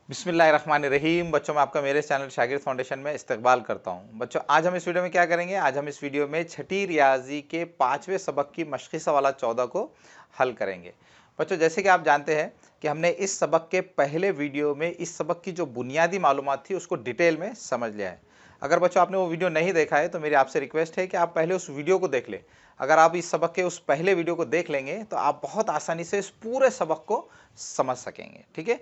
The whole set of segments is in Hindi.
बिस्मिल्लाहिर्रहमानिर्रहीम। बच्चों, मैं आपका मेरे चैनल शागिर्द फाउंडेशन में इस्तकबाल करता हूं। बच्चों, आज हम इस वीडियो में क्या करेंगे? आज हम इस वीडियो में छठी रियाजी के 5वें सबक की मशक़ी सवालात 14 को हल करेंगे। बच्चों, जैसे कि आप जानते हैं कि हमने इस सबक के पहले वीडियो में इस सबक की जो बुनियादी मालूमात थी उसको डिटेल में समझ लिया है। अगर बच्चों आपने वो वीडियो नहीं देखा है तो मेरी आपसे रिक्वेस्ट है कि आप पहले उस वीडियो को देख लें। अगर आप इस सबक के उस पहले वीडियो को देख लेंगे तो आप बहुत आसानी से इस पूरे सबक को समझ सकेंगे। ठीक है,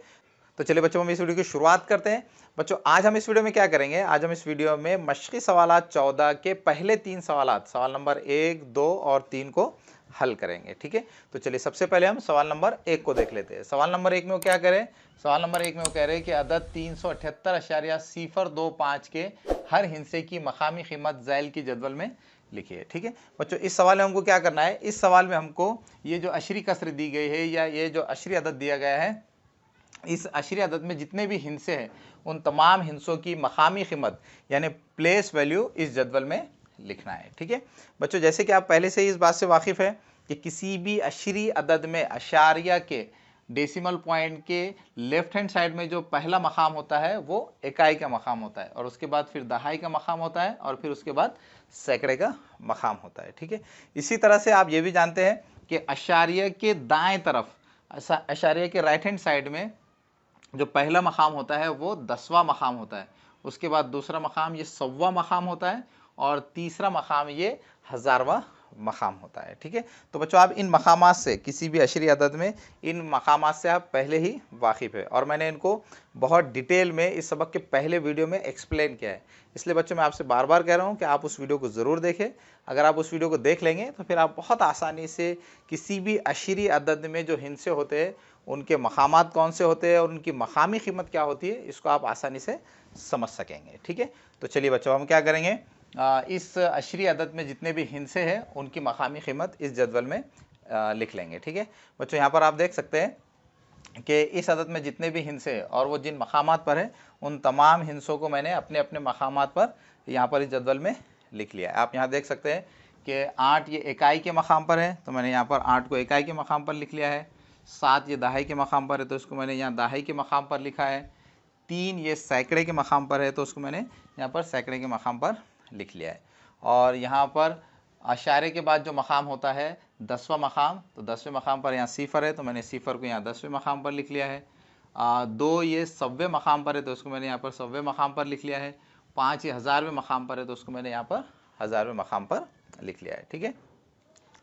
तो चलिए बच्चों, हम इस वीडियो की शुरुआत करते हैं। बच्चों, आज हम इस वीडियो में क्या करेंगे? आज हम इस वीडियो में मशक़ी सवालात 14 के पहले 3 सवालात, सवाल नंबर 1, 2 और 3 को हल करेंगे। ठीक है, तो चलिए सबसे पहले हम सवाल नंबर 1 को देख लेते हैं। सवाल नंबर 1 में वो क्या करें? सवाल नंबर 1 में वो कह रहे हैं कि अदद 378.025 के हर हिस्से की मकामी कीमत ज़ैल की जदवल में लिखिए। ठीक है बच्चों, इस सवाल में हमको क्या करना है? इस सवाल में हमको ये जो अशरी कसर दी गई है या ये जो अशरी अदद दिया गया है, इस अशरी अदद में जितने भी हिस्से हैं उन तमाम हिस्सों की मकामी कीमत यानी प्लेस वैल्यू इस जदवल में लिखना है। ठीक है बच्चों, जैसे कि आप पहले से ही इस बात से वाकिफ़ है कि किसी भी अशरी अदद में अशारिया के डेसिमल पॉइंट के लेफ्ट हैंड साइड में जो पहला मकाम होता है वो इकाई का मकाम होता है, और उसके बाद फिर दहाई का मकाम होता है, और फिर उसके बाद सैकड़े का मकाम होता है। ठीक है, इसी तरह से आप ये भी जानते हैं कि अशारिया के दाएं तरफ, अशारिया के राइट हैंड साइड में जो पहला मकाम होता है वो 10वां मकाम होता है, उसके बाद दूसरा मकाम ये 100वां मकाम होता है, और तीसरा मकाम ये 1000वां मकाम होता है। ठीक है, तो बच्चों आप इन मकामात से, किसी भी अशरी अदद में इन मकामात से आप पहले ही वाकिफ़ है, और मैंने इनको बहुत डिटेल में इस सबक के पहले वीडियो में एक्सप्लेन किया है। इसलिए बच्चों मैं आपसे बार बार कह रहा हूँ कि आप उस वीडियो को ज़रूर देखें। अगर आप उस वीडियो को देख लेंगे तो फिर आप बहुत आसानी से किसी भी अशरी अदद में जो हिस्से होते हैं उनके मकामात कौन से होते हैं और उनकी मकामी कीमत क्या होती है, इसको आप आसानी से समझ सकेंगे। ठीक है, तो चलिए बच्चों हम क्या करेंगे? इस अशरी अदद में जितने भी हिस्से हैं उनकी मकामी कीमत इस जदवल में लिख लेंगे। ठीक है बच्चों, यहाँ पर आप देख सकते हैं कि इस अदद में जितने भी हिस्से हैं और वो जिन मकामात पर है उन तमाम हिस्सों को मैंने अपने अपने मकामात पर यहाँ पर इस जदवल में लिख लिया है। आप यहाँ देख सकते हैं कि 8 ये इकाई के मकाम पर है, तो मैंने यहाँ पर 8 को इकाई के मकाम पर लिख लिया है। 7 ये दहाई के मकाम पर है, तो इसको मैंने यहाँ दहाई के मकाम पर लिखा है। 3 ये सैकड़े के मकाम पर है, तो उसको मैंने यहाँ पर सैकड़े के मकाम पर लिख लिया है। और यहाँ पर अशारे के बाद जो मकाम होता है 10वां मकाम, तो 10वें मकाम पर यहाँ सिफर है, तो मैंने सिफर को यहाँ 10वें मकाम पर लिख लिया है। 2 ये 100वें मकाम पर है, तो उसको मैंने यहाँ पर 100वें मकाम पर लिख लिया है। 5 ये 1000वें मकाम पर है, तो उसको मैंने यहाँ पर 1000वें मकाम पर लिख लिया है। ठीक है,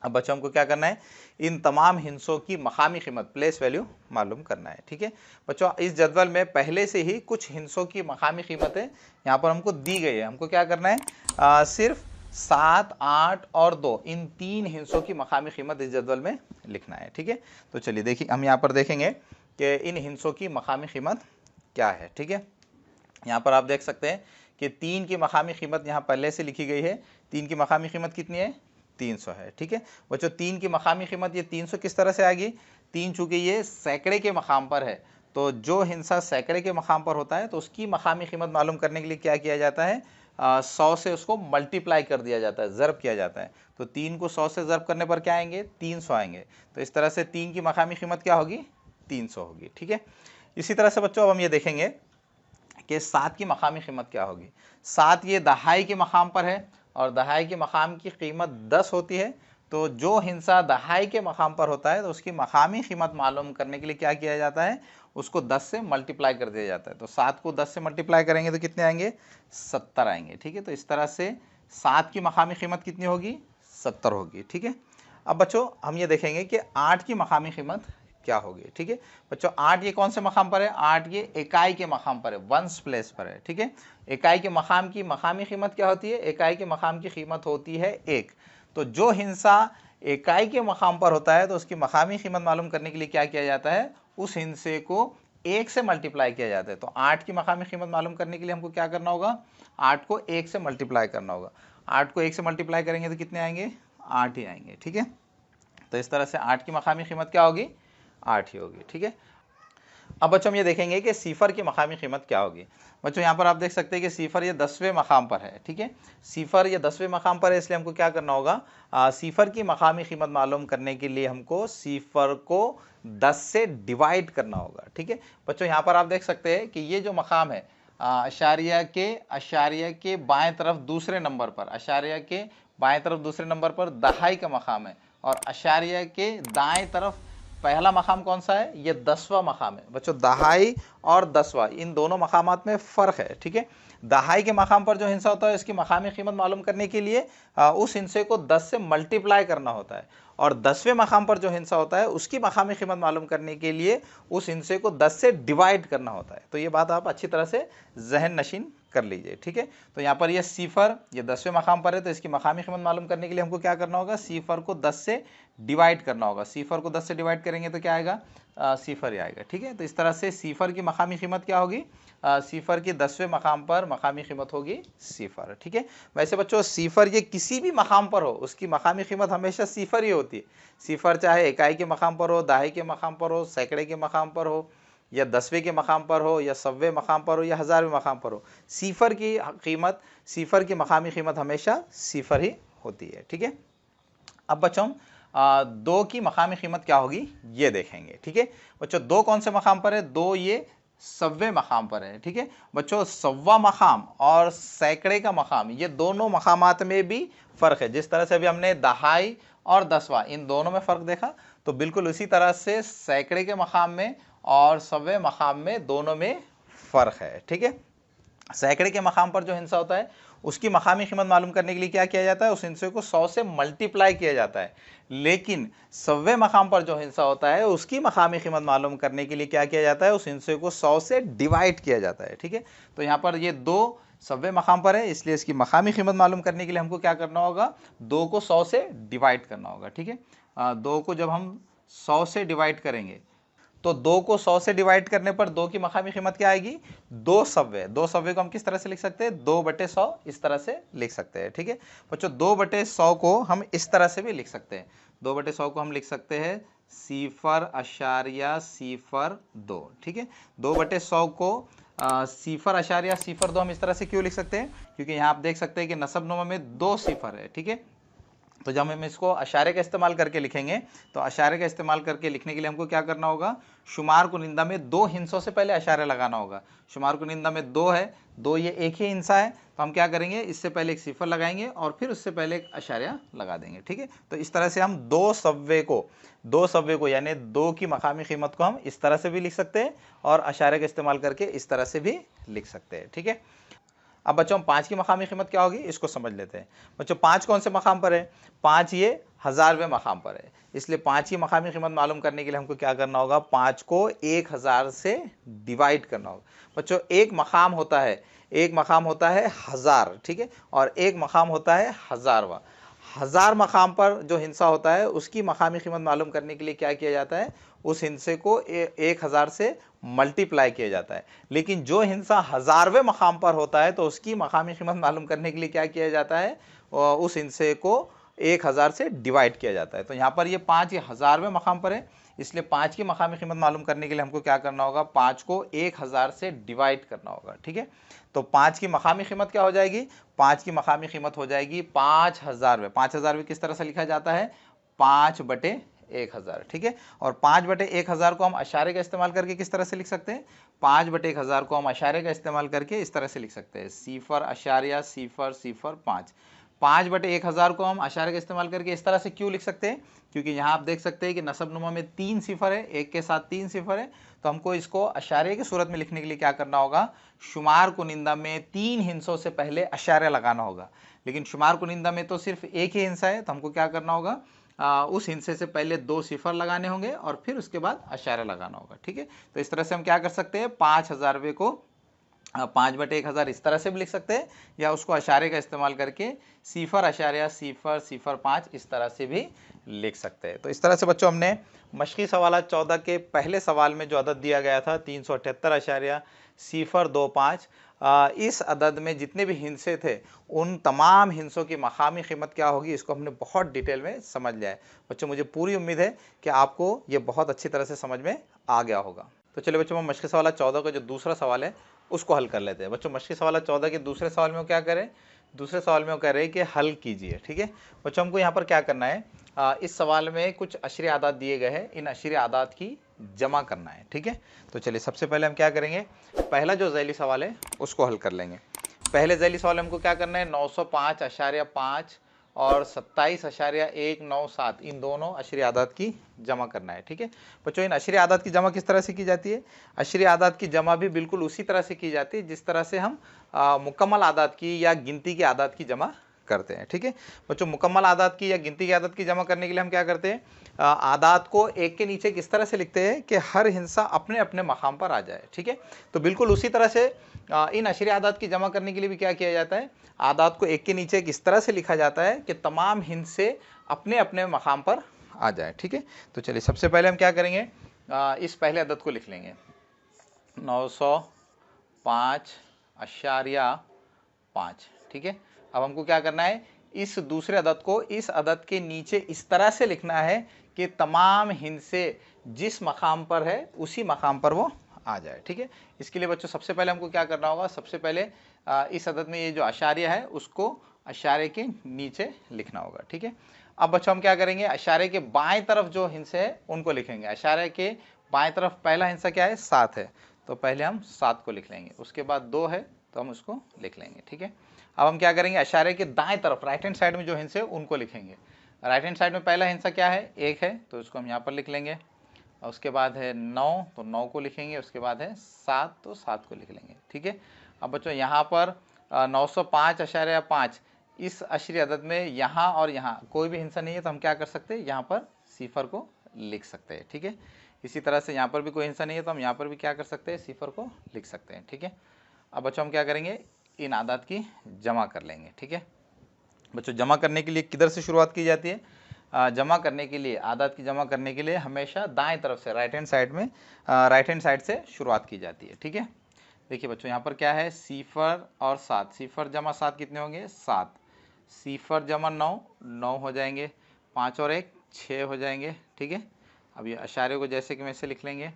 अब बच्चों हमको क्या करना है? इन तमाम हिस्सों की मकामी कीमत प्लेस वैल्यू मालूम करना है। ठीक है बच्चों, इस जदवल में पहले से ही कुछ हिस्सों की मकामी कीमतें यहाँ पर हमको दी गई है। हमको क्या करना है? सिर्फ 7, 8 और 2 इन 3 हिस्सों की मकामी कीमत इस जदवल में लिखना है। ठीक है, तो चलिए देखिए, हम यहाँ पर देखेंगे कि इन हिस्सों की मकामी कीमत क्या है। ठीक है, यहाँ पर आप देख सकते हैं कि 3 की मकामी कीमत यहाँ पहले से लिखी गई है। 3 की मकामी कीमत कितनी है? 300 है। ठीक है बच्चों, 3 की मकामी कीमत ये 300 किस तरह से आ गई? 3 चूँकि ये सैकड़े के मकाम पर है, तो जो हिस्सा सैकड़े के मकाम पर होता है तो उसकी मकामी कीमत मालूम करने के लिए क्या किया जाता है? 100 से उसको मल्टीप्लाई कर दिया जाता है, ज़रब किया जाता है। तो 3 को 100 से ज़रब करने पर क्या आएंगे? 300 आएंगे। तो इस तरह से 3 की मकामी कीमत क्या होगी? 300 होगी। ठीक है, इसी तरह से बच्चों अब हम ये देखेंगे कि 7 की मकामी कीमत क्या होगी। 7 ये दहाई के मकाम पर है, और दहाई के मकाम की कीमत 10 होती है। तो जो हिस्सा दहाई के मकाम पर होता है तो उसकी मकामी कीमत मालूम करने के लिए क्या किया जाता है? उसको 10 से मल्टीप्लाई कर दिया जाता है। तो 7 को 10 से मल्टीप्लाई करेंगे तो कितने आएंगे? 70 आएंगे। ठीक है, तो इस तरह से 7 की मकामी कीमत कितनी होगी? 70 होगी। ठीक है, अब बच्चों हम ये देखेंगे कि 8 की मकामी कीमत क्या होगी। ठीक है बच्चों, 8 ये कौन से मकाम पर है? 8 ये इकाई के मकाम पर है, वंस प्लेस पर है। ठीक है, इकाई के मकाम की मकामी कीमत क्या होती है? इकाई के मकाम की कीमत होती है 1। तो जो हिस्सा इकाई के मकाम पर होता है तो उसकी मकामी कीमत मालूम करने के लिए क्या किया जाता है? उस हिस्से को 1 से मल्टीप्लाई किया जाता है। तो 8 की मकामी कीमत मालूम करने के लिए हमको क्या करना होगा? 8 को 1 से मल्टीप्लाई करना होगा। 8 को 1 से मल्टीप्लाई करेंगे तो कितने आएंगे? 8 ही आएंगे। ठीक है, तो इस तरह से 8 की मकामी कीमत क्या होगी? 8 ही होगी। ठीक है अब बच्चों हम ये देखेंगे कि सिफर की मकामी कीमत क्या होगी। बच्चों यहाँ पर आप देख सकते हैं कि सिफर ये 10वें मकाम पर है, ठीक है। सिफर ये 10वें मकाम पर है, इसलिए हमको क्या करना होगा, सिफर की मकामी कीमत मालूम करने के लिए हमको सिफर को 10 से डिवाइड करना होगा, ठीक है। बच्चों यहाँ पर आप देख सकते हैं कि ये जो मकाम है अशारिया के बाएं तरफ दूसरे नंबर पर, अशारिया के बाएं तरफ दूसरे नंबर पर दहाई का मकाम है, और अशारिया के दाएं तरफ पहला मकाम कौन सा है, ये 10वां मकाम है। बच्चों दहाई और 10वां इन दोनों मकामात में फ़र्क है, ठीक है। दहाई के मकाम पर जो हिस्सा होता है इसकी मकामी कीमत मालूम करने के लिए उस हिस्से को 10 से मल्टीप्लाई करना होता है, और 10वें मकाम पर जो हिस्सा होता है उसकी मकामी कीमत मालूम करने के लिए उस हिस्से को 10 से डिवाइड करना होता है। तो ये बात आप अच्छी तरह से जहन नशीन कर लीजिए, ठीक है। तो यहाँ पर ये सिफर ये 10वें मकाम पर है, तो इसकी मकामी कीमत मालूम करने के लिए हमको क्या करना होगा, सिफर को 10 से डिवाइड करना होगा। सिफर को 10 से डिवाइड करेंगे तो क्या आएगा, सिफर ही आएगा, ठीक है। तो इस तरह से सिफर की मकामी कीमत क्या होगी, सिफर की 10वें मकाम पर मकामी कीमत होगी सिफर, ठीक है। वैसे बच्चों सिफर ये किसी भी मकाम पर हो उसकी मकामी कीमत हमेशा सिफर ही होती है। सिफर चाहे इकाई के मकाम पर हो, दहाई के मकाम पर हो, सैकड़े के मकाम पर हो, या 10वें के मकाम पर हो, या 100वें मकाम पर हो, या 1000वें मकाम पर हो, सिफर की कीमत, सिफर की मकामी कीमत हमेशा सिफर ही होती है, ठीक है। अब बच्चों दो की मकामी कीमत क्या होगी ये देखेंगे, ठीक है। बच्चों दो कौन से मकाम पर है, दो ये 100वें मकाम पर है, ठीक है। बच्चों 100वां मकाम और सैकड़े का मकाम ये दोनों मकामात में भी फ़र्क है। जिस तरह से अभी हमने दहाई और 10वां इन दोनों में फ़र्क देखा, तो बिल्कुल उसी तरह से सैकड़े के मकाम में और 100वें मकाम में दोनों में फ़र्क है, ठीक है। सैकड़े के मकाम पर जो हिस्सा होता है उसकी मकामी कीमत मालूम करने के लिए क्या किया जाता है, उस हिस्से को 100 से मल्टीप्लाई किया जाता है। लेकिन 100वें मकाम पर जो हिस्सा होता है उसकी मकामी कीमत मालूम करने के लिए क्या किया जाता है, उस हिस्से को 100 से डिवाइड किया जाता है, ठीक है। तो यहाँ पर ये दो 100वें मकाम पर है, इसलिए इसकी मकामी कीमत मालूम करने के लिए हमको क्या करना होगा, दो को 100 से डिवाइड करना होगा, ठीक है। दो को जब हम 100 से डिवाइड करेंगे तो दो को 100 से डिवाइड करने पर दो की मकामी कीमत क्या आएगी, 2 सव्वे। 2 सव्वे को हम किस तरह से लिख सकते हैं, 2/100 इस तरह से लिख सकते हैं, ठीक है। बच्चों 2/100 को हम इस तरह से भी लिख सकते हैं, 2/100 को हम लिख सकते हैं सिफर अशारिया सिफर 2, ठीक है। 2/100 को सिफर अशारिया सिफर 2 हम इस तरह से क्यों लिख सकते हैं, क्योंकि यहाँ आप देख सकते हैं कि नसबनुमा में 2 सिफर है, ठीक है। तो जब हम इसको अशारे का इस्तेमाल करके लिखेंगे तो अशारे का इस्तेमाल करके लिखने के लिए हमको क्या करना होगा, शुमार कुनिंदा में 2 हिंसों से पहले अशारे लगाना होगा। शुमार कुनिंदा में 2 है, 2 ये एक ही हिंसा है, तो हम क्या करेंगे, इससे पहले एक सिफर लगाएंगे और फिर उससे पहले एक अशारिया लगा देंगे, ठीक है। तो इस तरह से हम 2 सव्वे को यानी 2 की मकामी कीमत को हम इस तरह से भी लिख सकते हैं और अशारे का इस्तेमाल करके इस तरह से भी लिख सकते हैं, ठीक है। अब बच्चों 5 की मकामी कीमत क्या होगी इसको समझ लेते हैं। बच्चों 5 कौन से मकाम पर है, 5 ये 1000वें मकाम पर है, इसलिए 5 की मकामी कीमत मालूम करने के लिए हमको क्या करना होगा, 5 को 1000 से डिवाइड करना होगा। बच्चों एक मकाम होता है 1000, ठीक है, और एक मकाम होता है 1000वां। 1000 मकाम पर जो हिस्सा होता है उसकी मकामी कीमत मालूम करने के लिए क्या किया जाता है, उस हिस्से को 1000 से मल्टीप्लाई किया जाता है। लेकिन जो हिस्सा 1000वें मकाम पर होता है तो उसकी मकामी कीमत मालूम करने के लिए क्या किया जाता है, उस हिस्से को 1000 से डिवाइड किया जाता है। तो यहाँ पर ये 5 ये 1000वें मकाम पर है, इसलिए 5 की मकामी कीमत मालूम करने के लिए हमको क्या करना होगा, 5 को 1000 से डिवाइड करना होगा, ठीक है। तो 5 की मकामी कीमत क्या हो जाएगी, 5 की मकामी कीमत हो जाएगी 5000वें। 5000वें किस तरह से लिखा जाता है, 5/1000, ठीक है। और 5/1000 को हम अशारे का इस्तेमाल करके किस तरह से लिख सकते हैं, 5/1000 को हम अशारे का इस्तेमाल करके इस तरह से लिख सकते हैं, सिफर अशारिया सिफर सिफर 5। 5/1000 को हम अशारे का इस्तेमाल करके इस तरह से क्यों लिख सकते हैं, क्योंकि यहाँ आप देख सकते हैं कि नसबनुमा में 3 सिफर है, एक के साथ 3 सिफर है, तो हमको इसको अशारे की सूरत में लिखने के लिए क्या करना होगा, शुमार कुनिंदा में 3 हिंसों से पहले अशारे लगाना होगा। लेकिन शुमार कुनिंदा में तो सिर्फ एक ही हिंसा है, तो हमको क्या करना होगा, उस हिस्से से पहले 2 सिफर लगाने होंगे और फिर उसके बाद अशारा लगाना होगा, ठीक है। तो इस तरह से हम क्या कर सकते हैं, 5000वें को 5/1000 इस तरह से भी लिख सकते हैं, या उसको अशारे का इस्तेमाल करके सिफर अशारिया सिफर सिफर 5 इस तरह से भी लिख सकते हैं। तो इस तरह से बच्चों हमने मशक़ी सवाल 14 के पहले सवाल में जो अदद दिया गया था 378 अशारिया सिफर 25, इस अदद में जितने भी हिंसे थे उन तमाम हिंसों की मकामी कीमत क्या होगी इसको हमने बहुत डिटेल में समझ लिया है। बच्चों मुझे पूरी उम्मीद है कि आपको ये बहुत अच्छी तरह से समझ में आ गया होगा। तो चलिए बच्चों, हम मशक़ी सवाल 14 का जो दूसरा सवाल है उसको हल कर लेते हैं। बच्चों मशक़ी सवाल 14 के दूसरे सवाल में वो क्या करें, दूसरे सवाल में वो कह रहे हैं कि हल कीजिए। ठीक है बच्चों, हमको यहाँ पर क्या करना है, इस सवाल में कुछ अशरी आदात दिए गए हैं, इन अशरी आदात की जमा करना है। ठीक है, तो चलिए सबसे पहले हम क्या करेंगे, पहला जो ज़ैली सवाल है उसको हल कर लेंगे। पहले ज़ैली सवाल में हमको क्या करना है, 905.5 और 27.197 इन दोनों अशरी आदात की जमा करना है। ठीक है बच्चों, इन अशरी आदात की जमा किस तरह से की जाती है, अशरी आदात की जमा भी बिल्कुल उसी तरह से की जाती है जिस तरह से हम मुकम्मल आदात की या गिनती की आदात की जमा करते हैं। ठीक है बच्चों, मुकम्मल आदात की या गिनती की आदात की जमा करने के लिए हम क्या करते हैं, आदात को एक के नीचे किस तरह से लिखते हैं कि हर हिस्सा अपने अपने मकाम पर आ जाए। ठीक है, तो बिल्कुल उसी तरह से इन अशरी आदात की जमा करने के लिए भी क्या किया जाता है, आदात को एक के नीचे किस तरह से लिखा जाता है कि तमाम हिस्से अपने अपने मकाम पर आ जाए। ठीक है, तो चलिए सबसे पहले हम क्या करेंगे, इस पहले अदद को लिख लेंगे 905.5। ठीक है, अब हमको क्या करना है, इस दूसरे अदद को इस अदद के नीचे इस तरह से लिखना है कि तमाम हिस्से जिस मकाम पर है उसी मकाम पर वो आ जाए। ठीक है, इसके लिए बच्चों सबसे पहले हमको क्या करना होगा, सबसे पहले इस अदद में ये जो अशारिया है उसको अशारे के नीचे लिखना होगा। ठीक है, अब बच्चों हम क्या करेंगे, अशारे के बाएं तरफ जो हिस्से है उनको लिखेंगे। अशारे के बाएं तरफ पहला हिस्सा क्या है, 7 है, तो पहले हम 7 को लिख लेंगे, उसके बाद 2 है तो हम उसको लिख लेंगे। ठीक है, अब हम क्या करेंगे, अशारे के दाएं तरफ राइट हैंड साइड में जो हिस्से उनको लिखेंगे। राइट हैंड साइड में पहला हिस्सा क्या है, 1 है, तो इसको हम यहाँ पर लिख लेंगे। उसके बाद है 9, तो 9 को लिखेंगे। उसके बाद है 7, तो 7 को लिख लेंगे। ठीक है, अब बच्चों यहाँ पर 905.5 इस अशरी अदद में यहाँ और यहाँ कोई भी हिस्सा नहीं है, तो हम क्या कर सकते हैं, यहाँ पर सिफर को लिख सकते हैं। ठीक है, इसी तरह से यहाँ पर भी कोई हिस्सा नहीं है तो हम यहाँ पर भी क्या कर सकते हैं, सिफर को लिख सकते हैं। ठीक है, अब बच्चों हम क्या करेंगे, इन आदात की जमा कर लेंगे। ठीक है बच्चों, जमा करने के लिए किधर से शुरुआत की जाती है, जमा करने के लिए, आदात की जमा करने के लिए हमेशा दाएं तरफ से राइट हैंड साइड में राइट हैंड साइड से शुरुआत की जाती है। ठीक है, देखिए बच्चों यहाँ पर क्या है, सिफर और 7, सिफर जमा 7 कितने होंगे, 7, सिफर जमा 9, 9 हो जाएंगे, 5 और 1 6 हो जाएंगे। ठीक है, अब ये अशारे को जैसे कि वैसे लिख लेंगे,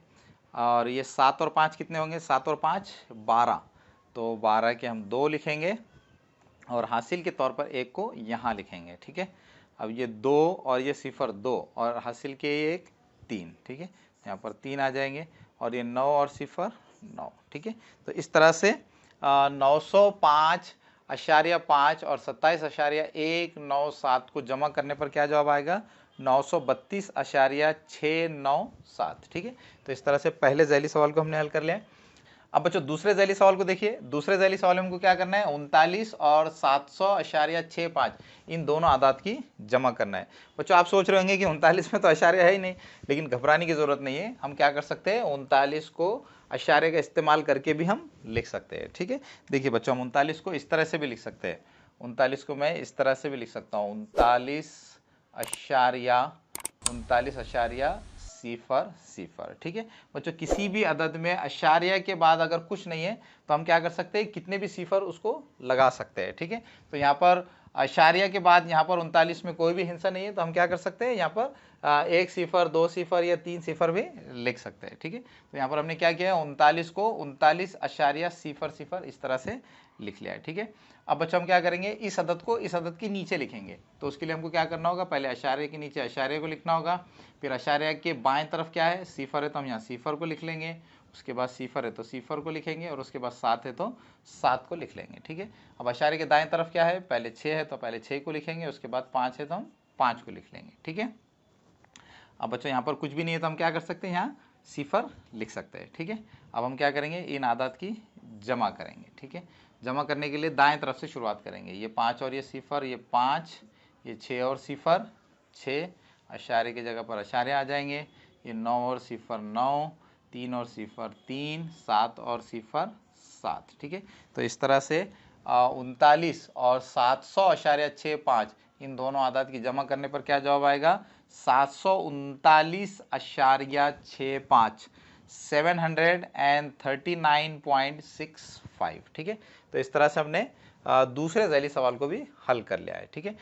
और ये 7 और 5 कितने होंगे, 7 और 5 12, तो 12 के हम 2 लिखेंगे और हासिल के तौर पर 1 को यहाँ लिखेंगे। ठीक है, अब ये 2 और ये सिफर 2 और हासिल के 1 3। ठीक है, यहाँ पर 3 आ जाएंगे और ये 9 और सिफर 9। ठीक है, तो इस तरह से 905.5 और 27.197 को जमा करने पर क्या जवाब आएगा, 932.697। ठीक है, तो इस तरह से पहले ज़ैली सवाल को हमने हल कर लिया। अब बच्चों दूसरे ज़ैली सवाल को देखिए, दूसरे ज़ैली सवाल में हमको क्या करना है, 39 और 700.65 इन दोनों आदात की जमा करना है। बच्चों आप सोच रहे होंगे कि 39 में तो अशारिया है ही नहीं, लेकिन घबराने की ज़रूरत नहीं है, हम क्या कर सकते हैं, 39 को अशारे का इस्तेमाल करके भी हम लिख सकते हैं। ठीक है, देखिए बच्चों हम 39 को इस तरह से भी लिख सकते हैं, 39 को मैं इस तरह से भी लिख सकता हूँ, 39.000। ठीक है बच्चों, किसी भी अदद में अशारिया के बाद अगर कुछ नहीं है तो हम क्या कर सकते हैं, कितने भी सिफर उसको लगा सकते हैं। ठीक है, तो यहाँ पर अशारिया के बाद यहाँ पर 39 में कोई भी हिस्सा नहीं है तो हम क्या कर सकते हैं, यहाँ पर 1 सिफर 2 सिफर या 3 सिफर भी लिख सकते हैं। ठीक है, तो यहाँ पर हमने क्या किया है, 39 को 39.000 इस तरह से लिख लिया है। ठीक है, अब बच्चों हम क्या करेंगे, इस अदद को इस अदद के नीचे लिखेंगे, तो उसके लिए हमको क्या करना होगा, पहले अशारे के नीचे अशारे को लिखना होगा, फिर अशारे के बाएं तरफ क्या है, सिफर है, तो हम यहाँ सिफर को लिख लेंगे, उसके बाद सिफर है तो सिफर को लिखेंगे, और उसके बाद 7 है तो 7 को लिख लेंगे। ठीक है, अब अशारे के दाएं तरफ क्या है, पहले 6 है तो पहले 6 को लिखेंगे, उसके बाद 5 है तो हम 5 को लिख लेंगे। ठीक है, अब बच्चों यहाँ पर कुछ भी नहीं है तो हम क्या कर सकते हैं, यहाँ सिफर लिख सकते हैं। ठीक है, अब हम क्या करेंगे, इन आदात की जमा करेंगे। ठीक है, जमा करने के लिए दाएं तरफ से शुरुआत करेंगे, ये 5 और ये सिफर, ये 5, ये 6 और सिफर 6, अशारे की जगह पर अशारे आ जाएंगे, ये 9 और सिफर 9, 3 और सिफर 3, 7 और सिफर 7। ठीक है, तो इस तरह से 39 और 700.65 इन दोनों आदात की जमा करने पर क्या जवाब आएगा, 739.65 739.65। ठीक है, तो इस तरह से हमने दूसरे ज़ैली सवाल को भी हल कर लिया है। ठीक है,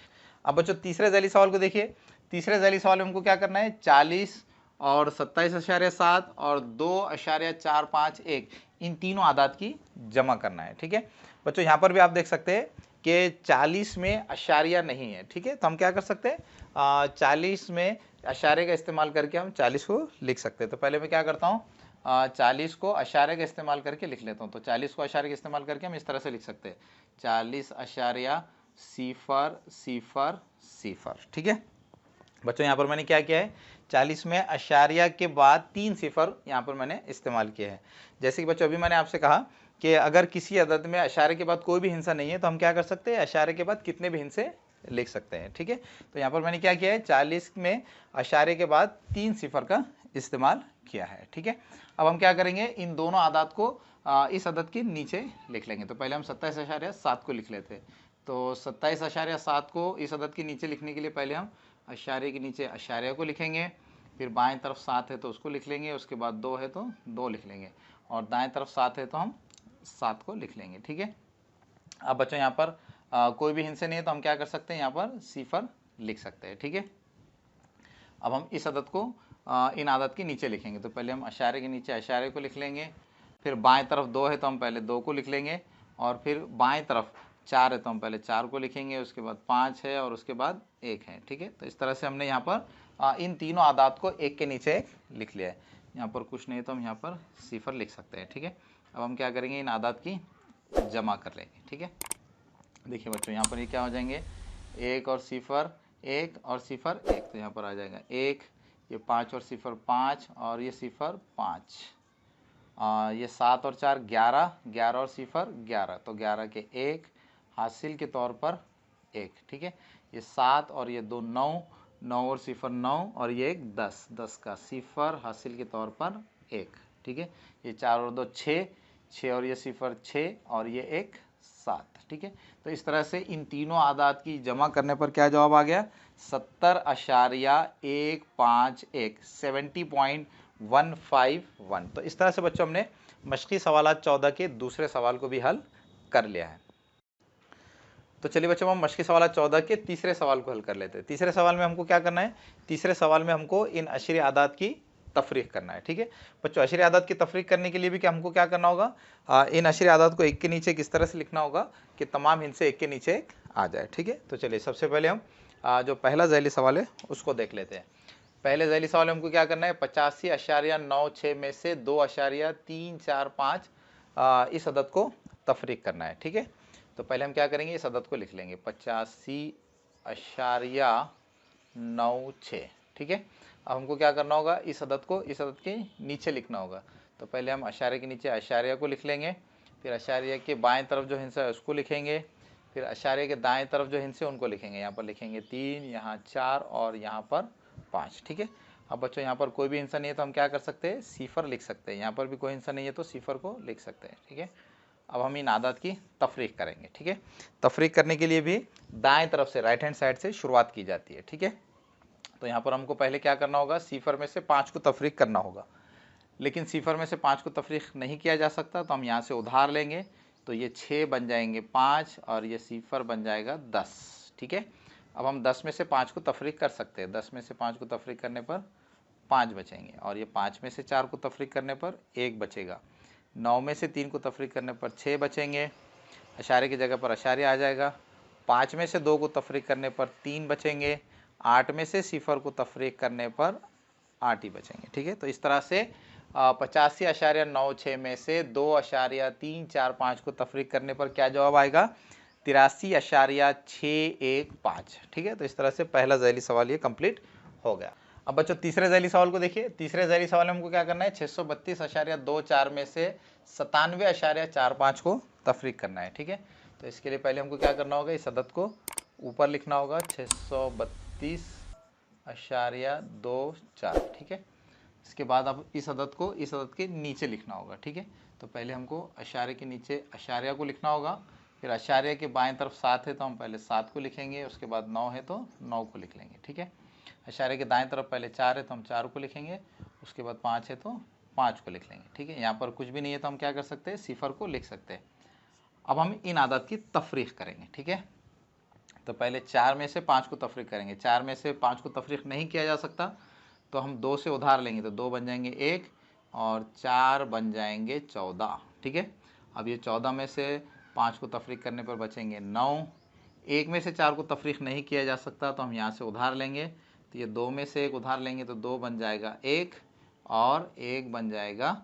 अब बच्चों तीसरे ज़ैली सवाल को देखिए, तीसरे ज़ैली सवाल में हमको क्या करना है, 40 और 27.7 और 2.451, इन तीनों आदात की जमा करना है। ठीक है बच्चों, यहाँ पर भी आप देख सकते हैं कि 40 में अशारिया नहीं है। ठीक है, तो हम क्या कर सकते हैं, 40 में अशारे का इस्तेमाल करके हम 40 को लिख सकते हैं। तो पहले मैं क्या करता हूँ, 40 को अशारे का इस्तेमाल करके लिख लेता हूँ। तो 40 को अशारे का इस्तेमाल करके हम इस तरह से लिख सकते हैं, 40.000। ठीक है बच्चों, यहाँ पर मैंने क्या किया है, 40 में अशारिया के बाद 3 सिफर यहाँ पर मैंने इस्तेमाल किए हैं। जैसे कि बच्चों अभी मैंने आपसे कहा कि अगर किसी अदद में अशारे के बाद कोई भी हिंसा नहीं है तो हम क्या कर सकते हैं, अशारे के बाद कितने भी हिंसे लिख सकते हैं। ठीक है, तो यहाँ पर मैंने क्या किया है, 40 में अशारे के बाद 3 सिफर का इस्तेमाल किया है। ठीक है, अब हम क्या करेंगे, इन दोनों आदात को इस अदद के नीचे लिख लेंगे। तो पहले हम 27.7 को लिख लेते हैं। तो 27.7 को इस अदद के नीचे लिखने के लिए पहले हम अशारे के नीचे अशारिया को लिखेंगे, फिर बाएं तरफ 7 है तो उसको लिख लेंगे, उसके बाद 2 है तो 2 लिख लेंगे, और दाएं तरफ 7 है तो हम 7 को लिख लेंगे। ठीक है, अब बच्चों यहाँ पर कोई भी हिंसे नहीं है तो हम क्या कर सकते हैं, यहाँ पर सिफर लिख सकते हैं। ठीक है, अब हम इस अदद को इन आदत के नीचे लिखेंगे। तो पहले हम अशारे के नीचे अशारे को लिख लेंगे, फिर बाएं तरफ 2 है तो हम पहले 2 को लिख लेंगे, और फिर बाएं तरफ 4 है तो हम पहले 4 को लिखेंगे, उसके बाद 5 है और उसके बाद 1 है। ठीक है, तो इस तरह से हमने यहाँ पर इन तीनों आदात को एक के नीचे एक लिख लिया है। यहाँ पर कुछ नहीं है तो हम यहाँ पर सिफर लिख सकते हैं। ठीक है, अब हम क्या करेंगे, इन आदात की जमा कर लेंगे। ठीक है, देखिए बच्चों यहाँ पर ये क्या हो जाएंगे, 1 और सिफर 1 और सिफर 1, तो यहाँ पर आ जाएगा 1, ये 5 और सिफर 5 और ये सिफर 5, ये 7 और 4 11, 11 और सिफर 11, तो 11 के 1 हासिल के तौर पर 1। ठीक है, ये 7 और ये 2 9, 9 और सिफर 9 और ये 1 10, 10 का सिफर हासिल के तौर पर 1। ठीक है, ये 4 और 2 6, 6 और ये सिफर 6 और ये 1 7। ठीक है, तो इस तरह से इन तीनों आदात की जमा करने पर क्या जवाब आ गया, 70.151, 70.151। तो इस तरह से बच्चों हमने मशक़ी सवाल 14 के दूसरे सवाल को भी हल कर लिया है। तो चलिए बच्चों, हम मशक़ी सवाल 14 के तीसरे सवाल को हल कर लेते हैं। तीसरे सवाल में हमको क्या करना है, तीसरे सवाल में हमको इन अशरी आदात की तफरीक करना है। ठीक है बच्चों, अशरी आदात की तफरीक करने के लिए भी क्या हमको क्या करना होगा, इन अशरी आदात को एक के नीचे किस तरह से लिखना होगा कि तमाम हिस्से एक के नीचे एक आ जाए। ठीक है, तो चलिए सबसे पहले हम जो पहला ज़ैली सवाल है उसको देख लेते हैं। पहले ज़ैली सवाल में हमको क्या करना है, 85.96 में से 2.345 इस अदद को तफरीक करना है। ठीक है, तो पहले हम क्या करेंगे, इस अदद को लिख लेंगे 85.96। ठीक है, अब हमको क्या करना होगा, इस अदद को इस अदद के नीचे लिखना होगा। तो पहले हम अशारे के नीचे अशारिया को लिख लेंगे, फिर अशारिया के बाएं तरफ जो हिस्सा है उसको लिखेंगे, फिर अशारे के दाएं तरफ जो हिस्से उनको लिखेंगे। यहाँ पर लिखेंगे 3, यहाँ 4 और यहाँ पर 5। ठीक है, अब बच्चों यहाँ पर कोई भी हिस्सा नहीं है तो हम क्या कर सकते हैं, सिफर लिख सकते हैं। यहाँ पर भी कोई हिस्सा नहीं है तो सिफर को लिख सकते हैं। ठीक है, अब हम इन आदात की तफरीक करेंगे। ठीक है, तफरीक करने के लिए भी दाएं तरफ से राइट हैंड साइड से शुरुआत की जाती है। ठीक है, तो यहाँ पर हमको पहले क्या करना होगा, सिफर में से 5 को तफरीक करना होगा, लेकिन सिफर में से 5 को तफरीक नहीं किया जा सकता तो हम यहाँ से उधार लेंगे। तो ये 6 बन जाएंगे 5 और ये सिफर बन जाएगा 10। ठीक है, अब हम 10 में से 5 को तफरीक कर सकते हैं। 10 में से 5 को तफरीक करने पर 5 बचेंगे, और ये 5 में से 4 को तफरीक करने पर 1 बचेगा। 9 में से 3 को तफरीक करने पर 6 बचेंगे, अशारे की जगह पर अशारे आ जाएगा। 5 में से 2 को तफरीक करने पर 3 बचेंगे, 8 में से सिफर को तफरीक करने पर 8 ही बचेंगे। ठीक है, तो इस तरह से 85.96 में से 2.345 को तफरीक करने पर क्या जवाब आएगा, 83.615। ठीक है, तो इस तरह से पहला ज़ैली सवाल ये कंप्लीट हो गया। अब बच्चों तीसरे ज़ैली सवाल को देखिए। तीसरे ज़ैली सवाल में हमको क्या करना है, 632.24 में से 97.45 को तफरीक करना है। ठीक है, तो इसके लिए पहले हमको क्या करना होगा, इस अदद को ऊपर लिखना होगा 632.24। ठीक है, इसके बाद अब इस अदद को इस अदद के नीचे लिखना होगा। ठीक है, तो पहले हमको अशारे के नीचे अशारिया को लिखना होगा, फिर अशारिया के बाएं तरफ 7 है तो हम पहले 7 को लिखेंगे, उसके बाद 9 है तो 9 को लिख लेंगे। ठीक है, अशारे के दाएं तरफ पहले 4 है तो हम 4 को लिखेंगे, उसके बाद 5 है तो 5 को लिख लेंगे। ठीक है, यहाँ पर कुछ भी नहीं है तो हम क्या कर सकते हैं, सिफर को लिख सकते हैं। अब हम इन आदत की तफरीक करेंगे। ठीक है, तो पहले 4 में से 5 को तफरीक करेंगे। 4 में से 5 को तफरीक नहीं किया जा सकता तो हम 2 से उधार लेंगे तो 2 बन जाएंगे 1 और 4 बन जाएंगे 14। ठीक है, अब ये 14 में से 5 को तफरीक करने पर बचेंगे 9। 1 में से 4 को तफरीक नहीं किया जा सकता तो हम यहाँ से उधार लेंगे, तो ये 2 में से 1 उधार लेंगे तो 2 बन जाएगा 1 और 1 बन जाएगा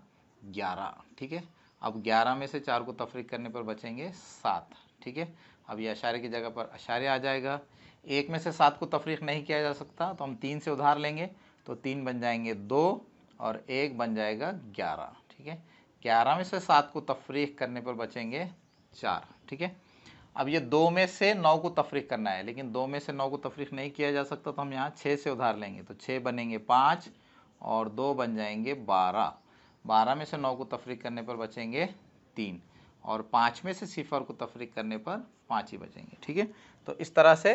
11। ठीक है, अब 11 में से 4 को तफरीक करने पर बचेंगे 7। ठीक है, अब ये अशारे की जगह पर अशारे आ जाएगा। 1 में से 7 को तफरीक नहीं किया जा सकता तो हम 3 से उधार लेंगे, तो 3 बन जाएंगे 2 और 1 बन जाएगा 11। ठीक है, 11 में से 7 को तफरीक करने पर बचेंगे 4। ठीक है, अब ये 2 में से 9 को तफरीक करना है, लेकिन 2 में से 9 को तफरीक नहीं किया जा सकता तो हम यहाँ 6 से उधार लेंगे, तो 6 बनेंगे 5 और 2 बन जाएंगे 12। 12 में से 9 को तफरीक करने पर बचेंगे 3 और 5 में से 0 को तफरीक करने पर 5 ही बचेंगे। ठीक है, तो इस तरह से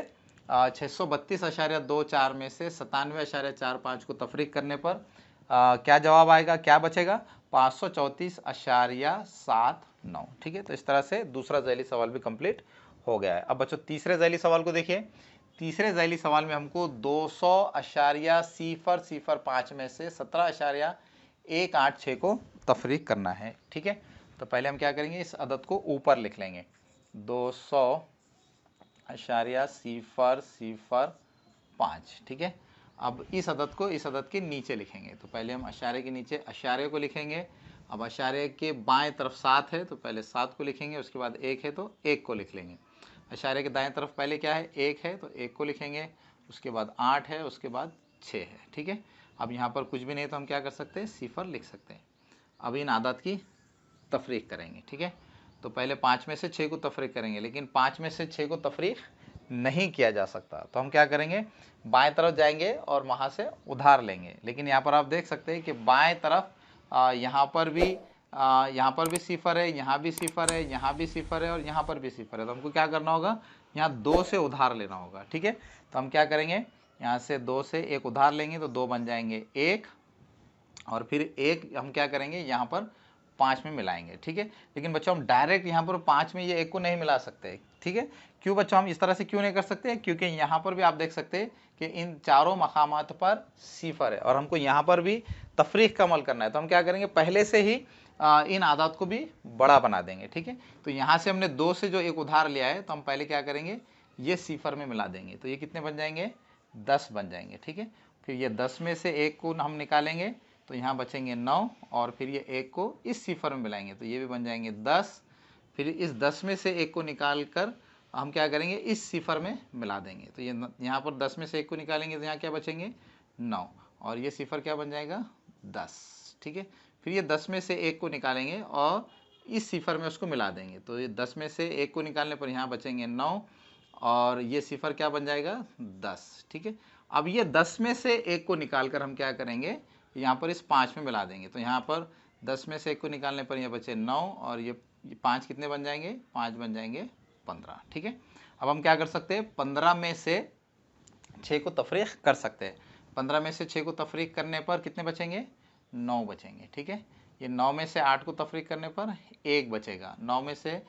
632.24 में से 97.45 को तफरीक करने पर क्या जवाब आएगा, क्या बचेगा, 534.79। ठीक है, तो इस तरह से दूसरा ज़ैली सवाल भी कंप्लीट हो गया है। अब बच्चों तीसरे ज़ैली सवाल को देखिए। तीसरे ज़ैली सवाल में हमको 200.005 में से 17.186 को तफरीक करना है। ठीक है, तो पहले हम क्या करेंगे, इस अदद को ऊपर लिख लेंगे, 200.005। ठीक है, अब इस अदद को इस अदद के नीचे लिखेंगे, तो पहले हम अशारे के नीचे अशारे को लिखेंगे। अब अशारे के बाएं तरफ 7 है तो पहले 7 को लिखेंगे, उसके बाद 1 है तो 1 को लिख लेंगे। अशारे के दाएं तरफ पहले क्या है, 1 है तो 1 को लिखेंगे, उसके बाद 8 है, उसके बाद 6 है। ठीक है, अब यहाँ पर कुछ भी नहीं तो हम क्या कर सकते हैं, 0 लिख सकते हैं। अब इन आदत की तफरीक करेंगे। ठीक है, तो पहले 5 में से 6 को तफरीक करेंगे, लेकिन 5 में से 6 को तफरीक नहीं किया जा सकता तो हम क्या करेंगे, बाएं तरफ जाएंगे और वहाँ से उधार लेंगे। लेकिन यहाँ पर आप देख सकते हैं कि बाएं तरफ यहाँ पर भी 0 है, यहाँ भी 0 है, यहाँ भी 0 है और यहाँ पर भी 0 है, तो हमको क्या करना होगा, यहाँ 2 से उधार लेना होगा। ठीक है, तो हम क्या करेंगे, यहाँ से 2 से 1 उधार लेंगे तो 2 बन जाएंगे 1 और फिर 1 हम क्या करेंगे, यहाँ पर 5 में मिलाएंगे। ठीक है, लेकिन बच्चों हम डायरेक्ट यहाँ पर 5 में ये 1 को नहीं मिला सकते। ठीक है, क्यों बच्चों हम इस तरह से क्यों नहीं कर सकते, क्योंकि यहाँ पर भी आप देख सकते हैं कि इन चारों मकामात पर 0 है और हमको यहाँ पर भी तफरीक का अमल करना है, तो हम क्या करेंगे, पहले से ही इन आदात को भी बड़ा बना देंगे। ठीक है, तो यहाँ से हमने 2 से जो 1 उधार लिया है तो हम पहले क्या करेंगे, ये 0 में मिला देंगे, तो ये कितने बन जाएंगे, 10 बन जाएंगे। ठीक है, फिर ये 10 में से 1 को हम निकालेंगे तो यहाँ बचेंगे 9 और फिर ये 1 को इस 0 में मिलाएंगे तो ये भी बन जाएंगे 10। फिर इस 10 में से 1 को निकाल कर हम क्या करेंगे, इस 0 में मिला देंगे, तो ये यहाँ पर 10 में से 1 को निकालेंगे तो यहाँ क्या बचेंगे, 9 और ये 0 क्या बन जाएगा, 10। ठीक है, फिर ये 10 में से 1 को निकालेंगे और इस 0 में उसको मिला देंगे, तो ये 10 में से 1 को निकालने पर यहाँ बचेंगे 9 और ये 0 क्या बन जाएगा, 10। ठीक है, अब ये 10 में से 1 को निकाल कर हम क्या करेंगे, यहाँ पर इस 5 में मिला देंगे, तो यहाँ पर 10 में से 1 को निकालने पर ये बचे 9 और ये 5 कितने बन जाएंगे, 5 बन जाएंगे 15। ठीक है, अब हम क्या कर सकते हैं, 15 में से 6 को तफरीक कर सकते हैं। 15 में से 6 को तफरीक करने पर कितने बचेंगे, 9 बचेंगे। ठीक है, ये 9 में से 8 को तफरीक करने पर 1 बचेगा, 9 में से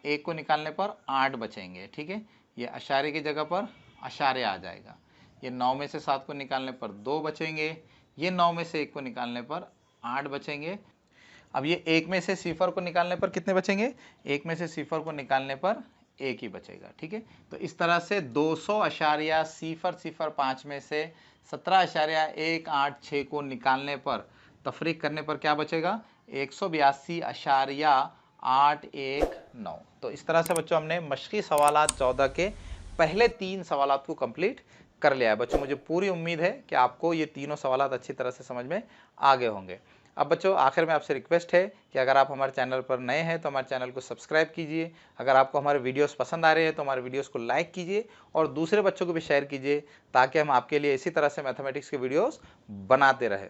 1 को निकालने पर 8 बचेंगे। ठीक है, ये अशारे की जगह पर अशारे आ जाएगा। ये 9 में से 7 को निकालने पर 2 बचेंगे, ये 9 में से 1 को निकालने पर 8 बचेंगे। अब ये 1 में से 0 को निकालने पर कितने बचेंगे, 1 में से 0 को निकालने पर 1 ही बचेगा। ठीक है, तो इस तरह से 200.005 में से 17.186 को निकालने पर तफरीक करने पर क्या बचेगा, 182.819। तो इस तरह से बच्चों हमने मशक़ी सवालात 14 के पहले 3 सवालात को कंप्लीट कर लिया है। बच्चों मुझे पूरी उम्मीद है कि आपको ये तीनों सवालात अच्छी तरह से समझ में आ गए होंगे। अब बच्चों आखिर में आपसे रिक्वेस्ट है कि अगर आप हमारे चैनल पर नए हैं तो हमारे चैनल को सब्सक्राइब कीजिए। अगर आपको हमारे वीडियोस पसंद आ रहे हैं तो हमारे वीडियोस को लाइक कीजिए और दूसरे बच्चों को भी शेयर कीजिए ताकि हम आपके लिए इसी तरह से मैथमेटिक्स के वीडियोस बनाते रहें।